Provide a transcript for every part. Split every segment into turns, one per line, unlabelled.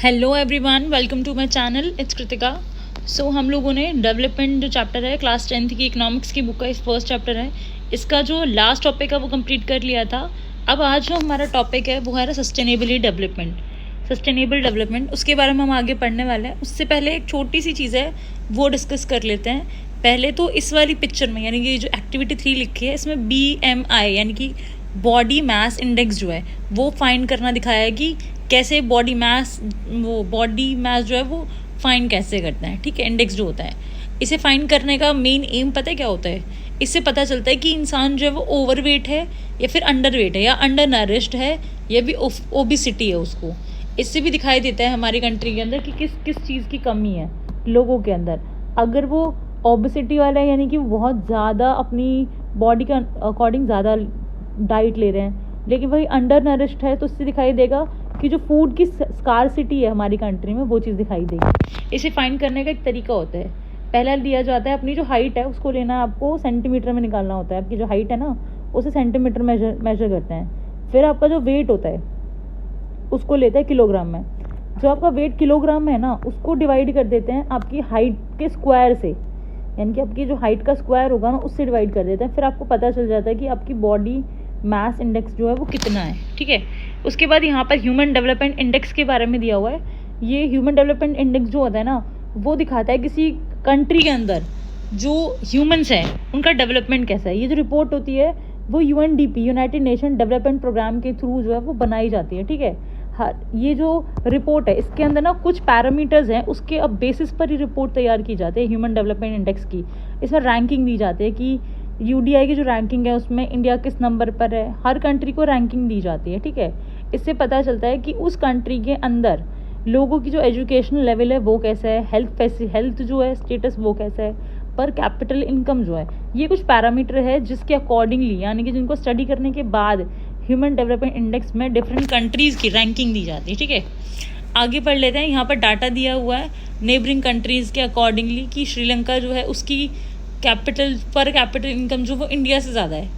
Hello everyone, welcome to my channel. It's Kritika. So हम लोगों ने डेवलपमेंट जो चैप्टर है क्लास 10th की इकोनॉमिक्स की बुक का फर्स्ट चैप्टर है, इसका जो लास्ट टॉपिक है वो कंप्लीट कर लिया था। अब आज जो हमारा टॉपिक है वो है सस्टेनेबल डेवलपमेंट। उसके बारे में हम आगे पढ़ने वाले हैं। उससे पहले एक छोटी सी चीज़ है वो डिस्कस कर लेते हैं। पहले तो इस वाली पिक्चर में यानी कि जो एक्टिविटी 3 लिखी है इसमें BMI यानी कि बॉडी मास इंडेक्स जो है वो फाइंड करना दिखाया है कि कैसे बॉडी मास जो है वो फाइंड कैसे करते हैं। ठीक है, इंडेक्स जो होता है इसे फाइंड करने का मेन एम पता है क्या होता है? इससे पता चलता है कि इंसान जो है वो ओवरवेट है या फिर अंडर वेट है या अंडर नरिश्ड है या भी ओबिसिटी है उसको। इससे भी दिखाई देता है हमारी कंट्री के अंदर कि किस किस चीज़ की कमी है लोगों के अंदर। अगर वो ओबिसिटी वाला है यानी कि बहुत ज़्यादा अपनी बॉडी के अकॉर्डिंग ज़्यादा डाइट ले रहे हैं, लेकिन वही अंडर नरिश्ड है तो इससे दिखाई देगा कि जो फूड की स्कार्सिटी है हमारी कंट्री में वो चीज़ दिखाई देगी। इसे फाइंड करने का एक तरीका होता है, पहला दिया जाता है अपनी जो हाइट है उसको लेना है, आपको सेंटीमीटर में निकालना होता है। आपकी जो हाइट है ना उसे सेंटीमीटर मेजर करते हैं। फिर आपका जो वेट होता है उसको लेता है किलोग्राम में। जो आपका वेट किलोग्राम में है ना उसको डिवाइड कर देते हैं आपकी हाइट के स्क्वायर से, यानी कि आपकी जो हाइट का स्क्वायर होगा ना उससे डिवाइड कर देते हैं। फिर आपको पता चल जाता है कि आपकी बॉडी मास इंडेक्स जो है वो कितना है। ठीक है, उसके बाद यहाँ पर ह्यूमन डेवलपमेंट इंडेक्स के बारे में दिया हुआ है। ये ह्यूमन डेवलपमेंट इंडेक्स जो होता है ना वो दिखाता है किसी कंट्री के अंदर जो ह्यूमंस हैं उनका डेवलपमेंट कैसा है। ये जो रिपोर्ट होती है वो UNDP United Nation Development Programme के थ्रू जो है वो बनाई जाती है। ठीक है, ये जो रिपोर्ट है इसके अंदर ना कुछ पैरामीटर्स हैं, उसके अब बेसिस पर ही रिपोर्ट तैयार की जाती है ह्यूमन डेवलपमेंट इंडेक्स की। इसमें रैंकिंग दी जाती है कि UDI की जो रैंकिंग है उसमें इंडिया किस नंबर पर है। हर कंट्री को रैंकिंग दी जाती है। ठीक है, इससे पता चलता है कि उस कंट्री के अंदर लोगों की जो एजुकेशनल लेवल है वो कैसा है, हेल्थ जो है स्टेटस वो कैसा है, पर कैपिटल इनकम जो है, ये कुछ पैरामीटर है जिसके अकॉर्डिंगली यानी कि जिनको स्टडी करने के बाद ह्यूमन डेवलपमेंट इंडेक्स में डिफरेंट कंट्रीज़ की रैंकिंग दी जाती है। ठीक है, आगे पढ़ लेते हैं। यहाँ पर डाटा दिया हुआ है नेबरिंग कंट्रीज़ के अकॉर्डिंगली कि श्रीलंका जो है उसकी कैपिटल इनकम जो वो इंडिया से ज़्यादा है।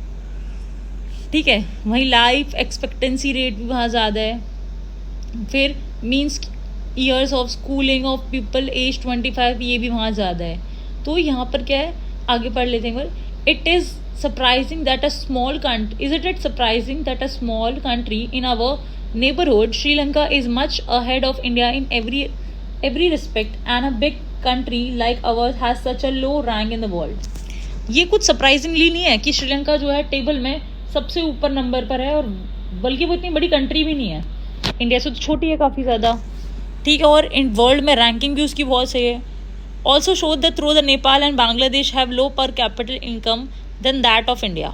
ठीक है, वहीं लाइफ एक्सपेक्टेंसी रेट भी वहाँ ज़्यादा है। फिर means years of schooling of people age 25 ये भी वहाँ ज़्यादा है। तो यहाँ पर क्या है, आगे पढ़ लेते हैं। It is surprising that a small country in our neighborhood Sri Lanka is much ahead of India in every respect, and a big country like ours has such a low rank in the world. ये कुछ surprisingly नहीं है कि श्रीलंका जो है table में सबसे ऊपर नंबर पर है, और बल्कि वो इतनी बड़ी कंट्री भी नहीं है, इंडिया से तो छोटी है काफ़ी ज़्यादा। ठीक है, और इन वर्ल्ड में रैंकिंग भी उसकी बहुत सही है। Also show that through the Nepal and Bangladesh have low per capita income than that of India,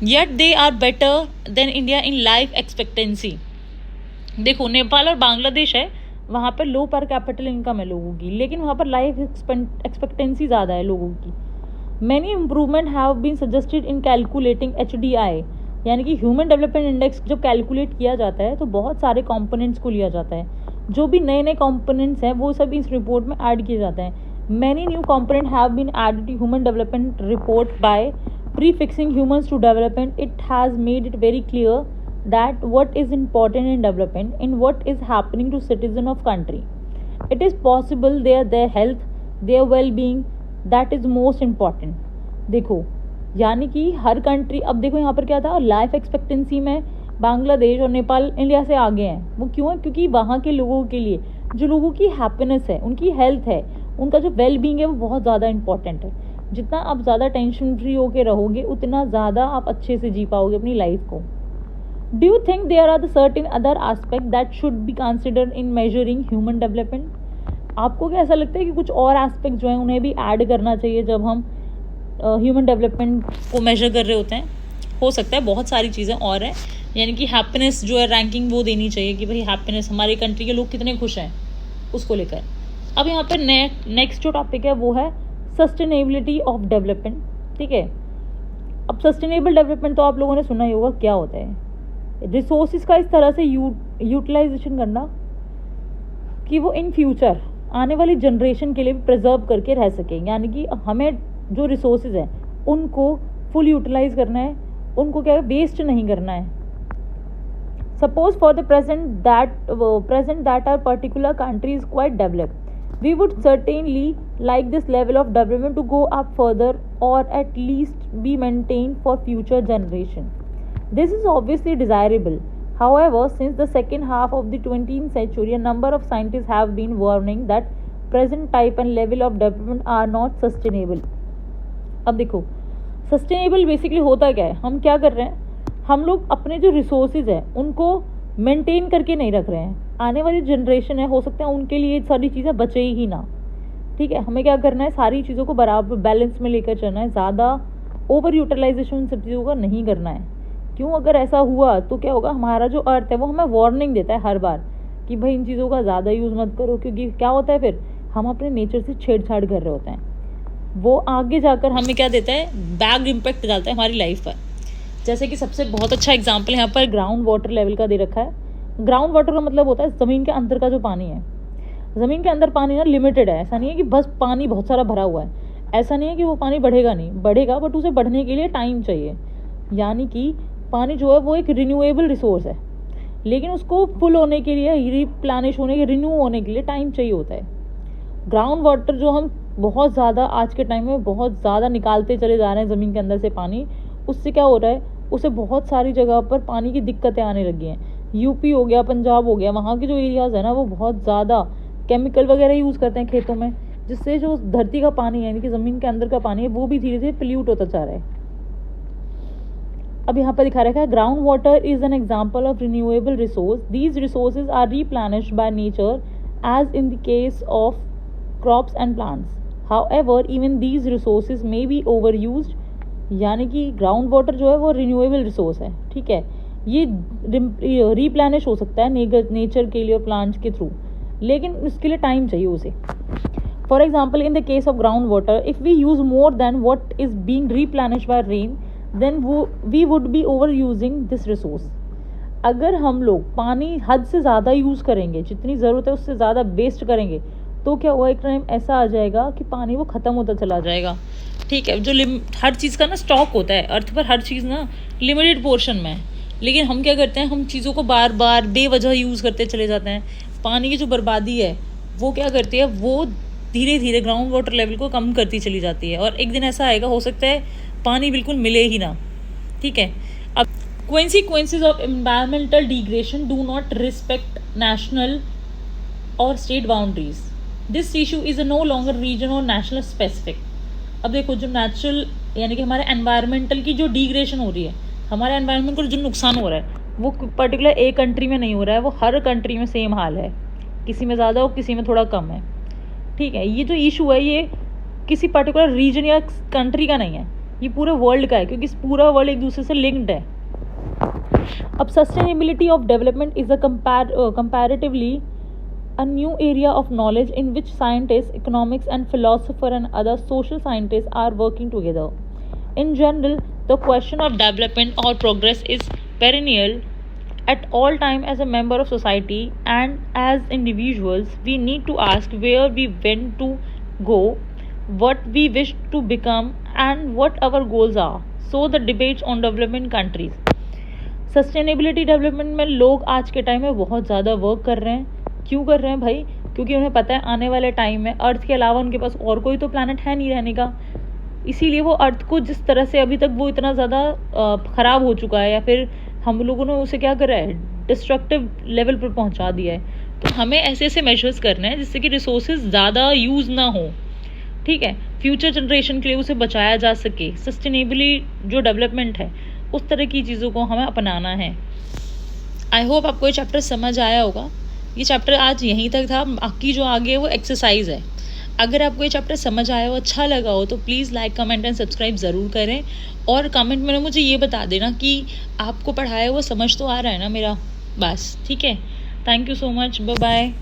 yet they are better than India in life expectancy. देखो, नेपाल और बांग्लादेश है, वहाँ पर लो पर कैपिटल इनकम है लोगों की, लेकिन वहाँ पर लाइफ एक्सपेक्टेंसी ज़्यादा है लोगों की। Many improvement have been suggested in calculating HDI, यानी कि ह्यूमन डेवलपमेंट इंडेक्स जब कैलकुलेट किया जाता है तो बहुत सारे कंपोनेंट्स को लिया जाता है। जो भी नए नए कंपोनेंट्स हैं वो सब इस रिपोर्ट में ऐड किए जाते हैं। Many new components have been added to human development report by prefixing humans to development. It has made it very clear that what is important in development and what is happening to citizen of country. It is possible their health, their well-being, that is most important. देखो, यानी कि हर country, अब देखो यहाँ पर क्या था, life expectancy में बांग्लादेश और नेपाल इंडिया से आगे हैं। वो क्यों है? क्योंकि वहाँ के लोगों के लिए जो लोगों की हैप्पीनेस है, उनकी हेल्थ है, उनका जो वेल बीइंग है वो बहुत ज़्यादा इंपॉर्टेंट है। जितना आप ज़्यादा टेंशन फ्री होके रहोगे उतना ज़्यादा आप अच्छे से जी पाओगे अपनी लाइफ को। Do you think there are the certain other aspect that should be considered in measuring human development? आपको क्या ऐसा लगता है कि कुछ और एस्पेक्ट जो है उन्हें भी ऐड करना चाहिए जब हम ह्यूमन डेवलपमेंट को मेजर कर रहे होते हैं? हो सकता है बहुत सारी चीज़ें और हैं, यानी कि हैप्पीनेस जो है रैंकिंग वो देनी चाहिए कि भाई हैप्पीनेस हमारी कंट्री के लोग कितने खुश हैं उसको लेकर। अब यहाँ पर नेक्स्ट जो टॉपिक है वो है सस्टेनेबिलिटी ऑफ डेवलपमेंट। ठीक है, अब सस्टेनेबल डेवलपमेंट तो आप लोगों ने सुना ही होगा क्या होता है। रिसोर्सेज का इस तरह से यूटिलाइजेशन करना कि वो इन फ्यूचर आने वाली जनरेशन के लिए भी प्रिजर्व करके रह सकें, यानी कि हमें जो रिसोर्सेज हैं उनको फुल यूटिलाइज करना है, उनको क्या वेस्ट नहीं करना है। Suppose for the present that our particular country is quite developed. We would certainly like this level of development to go up further, or at least be maintained for future generation. This is obviously desirable. However, since the second half of the 20th century, a number of scientists have been warning that present type and level of development are not sustainable. अब देखो, sustainable basically होता क्या है, हम क्या कर रहे हैं, हम लोग अपने जो रिसोर्सेज है उनको मेंटेन करके नहीं रख रहे हैं. आने वाली जनरेशन है, हो सकता है उनके लिए सारी चीज़ें बचे ही ना. ठीक है, हमें क्या करना है, सारी चीज़ों को बराबर बैलेंस में लेकर चलना है. ज़्यादा ओवर यूटिलाइजेशन सब चीज़ों का नहीं करना है. क्यों, अगर ऐसा हुआ तो क्या होगा, हमारा जो अर्थ है वो हमें वार्निंग देता है हर बार कि भाई इन चीज़ों का ज़्यादा यूज़ मत करो. क्योंकि क्या होता है, फिर हम अपने नेचर से छेड़छाड़ कर रहे होते हैं. वो आगे जाकर हमें क्या देता है, बैड इम्पैक्ट डालता है हमारी लाइफ पर. जैसे कि सबसे बहुत अच्छा एग्जांपल यहाँ पर ग्राउंड वाटर लेवल का दे रखा है. ग्राउंड वाटर का मतलब होता है ज़मीन के अंदर का जो पानी है. ज़मीन के अंदर पानी ना लिमिटेड है. ऐसा नहीं है कि बस पानी बहुत सारा भरा हुआ है. ऐसा नहीं है कि वो पानी बढ़ेगा नहीं, बढ़ेगा, बट उसे बढ़ने के लिए टाइम चाहिए. यानी कि पानी जो है वो एक रिन्यूएबल रिसोर्स है, लेकिन उसको फुल होने के लिए, रिप्लेनिश होने के, रिन्यू होने के लिए टाइम चाहिए होता है. ग्राउंड वाटर जो हम बहुत ज़्यादा आज के टाइम में बहुत ज़्यादा निकालते चले जा रहे हैं ज़मीन के अंदर से पानी, उससे क्या हो रहा है, उसे बहुत सारी जगह पर पानी की दिक्कतें आने लगी हैं. यूपी हो गया, पंजाब हो गया, वहाँ के जो एरियाज़ है ना वो बहुत ज़्यादा केमिकल वगैरह यूज़ करते हैं खेतों में, जिससे जो धरती का पानी है, यानी कि ज़मीन के अंदर का पानी है, वो भी धीरे धीरे पोल्यूट होता जा रहा है. अब यहाँ पर दिखा रखा है, ground water is an example of renewable resource. These resources are replenished by nature as in the case of crops and plants. However, even these resources may be overused. यानी कि ग्राउंड वाटर जो है वो renewable resource है. ठीक है, ये replenish हो सकता है नेचर के लिए और प्लांट्स के थ्रू, लेकिन उसके लिए टाइम चाहिए उसे. For example, in the case of ground water, if we use more than what is being replenished by rain, then we would be over using this resource. अगर हम लोग पानी हद से ज़्यादा यूज़ करेंगे, जितनी ज़रूरत है उससे ज़्यादा वेस्ट करेंगे, तो क्या हुआ, एक टाइम ऐसा आ जाएगा कि पानी वो ख़त्म होता चला जाएगा. ठीक है, जो हर चीज़ का ना स्टॉक होता है अर्थ पर, हर चीज़ ना लिमिटेड पोर्शन में है. लेकिन हम क्या करते हैं, हम चीज़ों को बार बार बेवजह यूज़ करते चले जाते हैं. पानी की जो बर्बादी है वो क्या करती है, वो धीरे धीरे ग्राउंड वाटर लेवल को कम करती चली जाती है. और एक दिन ऐसा आएगा, हो सकता है पानी बिल्कुल मिले ही ना. ठीक है, अब consequences of environmental degradation do not respect national or state boundaries. This issue is no longer region or national specific. अब देखो, जो नेचुरल यानी कि हमारे एनवायरमेंटल की जो डिग्रेडेशन हो रही है, हमारे एनवायरमेंट को जो नुकसान हो रहा है, वो पर्टिकुलर एक कंट्री में नहीं हो रहा है, वो हर कंट्री में सेम हाल है. किसी में ज़्यादा और किसी में थोड़ा कम है. ठीक है, ये जो इशू है ये किसी पर्टिकुलर रीजन या कंट्री का नहीं है, ये पूरे वर्ल्ड का है, क्योंकि पूरा वर्ल्ड एक दूसरे से लिंक्ड है. अब sustainability of development is a comparatively a new area of knowledge in which scientists, economics and philosophers and other social scientists are working together. In general, the question of development or progress is perennial at all time. As a member of society and as individuals, we need to ask where we want to go, what we wish to become and what our goals are. So the debates on development countries. Sustainability development में लोग आज के time में बहुत ज़्यादा work कर रहे हैं. क्यों कर रहे हैं भाई, क्योंकि उन्हें पता है आने वाले टाइम में अर्थ के अलावा उनके पास और कोई तो प्लैनेट है नहीं रहने का. इसीलिए वो अर्थ को जिस तरह से अभी तक वो इतना ज़्यादा ख़राब हो चुका है, या फिर हम लोगों ने उसे क्या करा है, डिस्ट्रक्टिव लेवल पर पहुंचा दिया है. तो हमें ऐसे ऐसे मेजर्स करने हैं जिससे कि रिसोर्सेज ज़्यादा यूज़ ना हो. ठीक है, फ्यूचर जनरेशन के लिए उसे बचाया जा सके. सस्टेनेबली जो डेवलपमेंट है उस तरह की चीज़ों को हमें अपनाना है. आई होप आपको ये चैप्टर समझ आया होगा. ये चैप्टर आज यहीं तक था, बाकी जो आगे है वो एक्सरसाइज है. अगर आपको ये चैप्टर समझ आया हो, अच्छा लगा हो, तो please like, comment and subscribe ज़रूर करें. और कमेंट में मुझे ये बता देना कि आपको पढ़ाया हुआ समझ तो आ रहा है ना मेरा. बस ठीक है, thank you so much, bye bye.